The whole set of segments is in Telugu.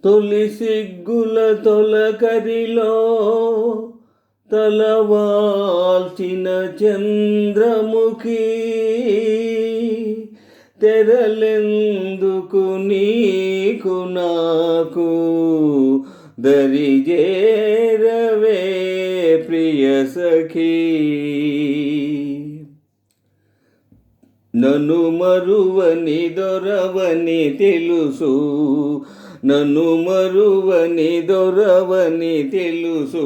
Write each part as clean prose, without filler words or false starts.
తొలి సిగ్గుల తొలకరిలో తలవాల్చిన చంద్రముఖి తెరలెందుకు నీకు నాకు దరిజేరవే ప్రియ సఖీ. నన్ను మరువని దొరవని తెలుసు, నన్ను మరువని దొరవని తెలుసు,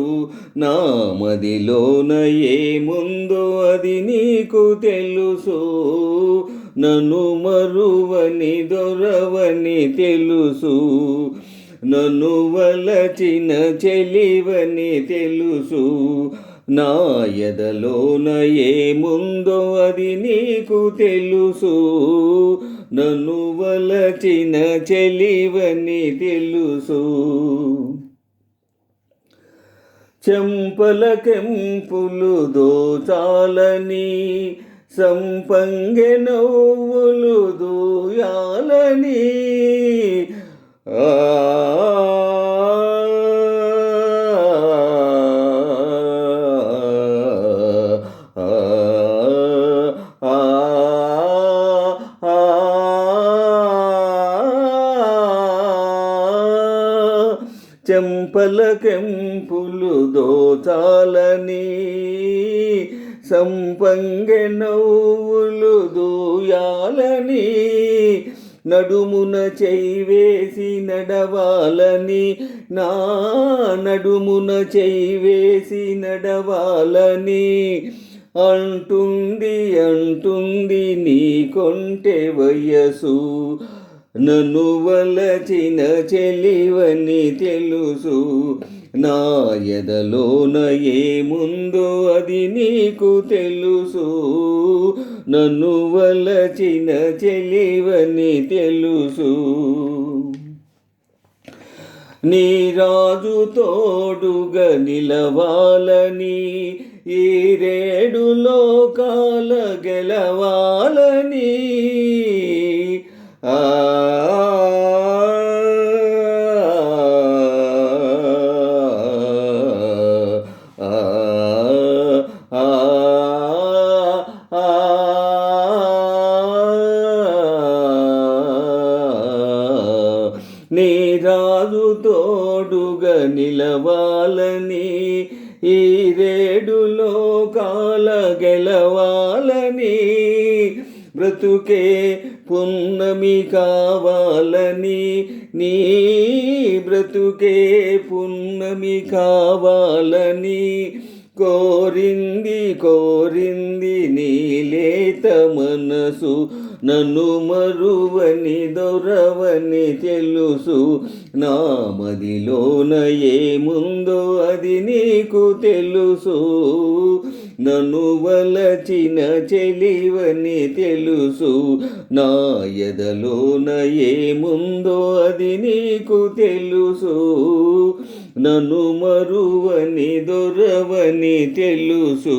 నా మదిలోన ఏముందో అది నీకు తెలుసు. నన్ను మరువని దొరవని తెలుసు, నన్ను వలచిన చెలివని తెలుసు, నా ఎదలోన ఏముందో అది నీకు తెలుసు. నన్ను వలచిన చెలివని తెలుసు. చెంపల కెంపులు దోచాలని, సంపంగె నవ్వులు దూయాలని, చెంపల కెంపులు దోచాలని, సంపంగె నవ్వులు దూయాలని, నడుమున చేయివేసి నడవాలని, నా నడుమున చేయివేసి నడవాలని, అంటుంది అంటుంది నీ కొంటె వయసు. నన్ను వలచిన చెలివని తెలుసు, నా ఎదలోన ఏముందో అది నీకు తెలుసు. నన్ను వలచిన చెలివని తెలుసు. నీ రాజు తోడుగా నిలవాలని, ఈ రేడు లోకాల గెలవాలని, నీ రాజు తోడుగా నిలవాలని, ఈ రేడు లోకాల గెలవాలని, బ్రతుకే పున్నమి కావాలని, నీ బ్రతుకే పున్నమి కావాలని, కోరింది కోరింది నీలేత మనసు. నన్ను మరువని దొరవని తెలుసు, నా మదిలోన ఏముందో అది నీకు తెలుసు. నన్ను వలచిన చెలివని తెలుసు, నా ఎదలోన ఏముందో అది నీకు తెలుసు. నన్ను మరువని దొరవని తెలుసు.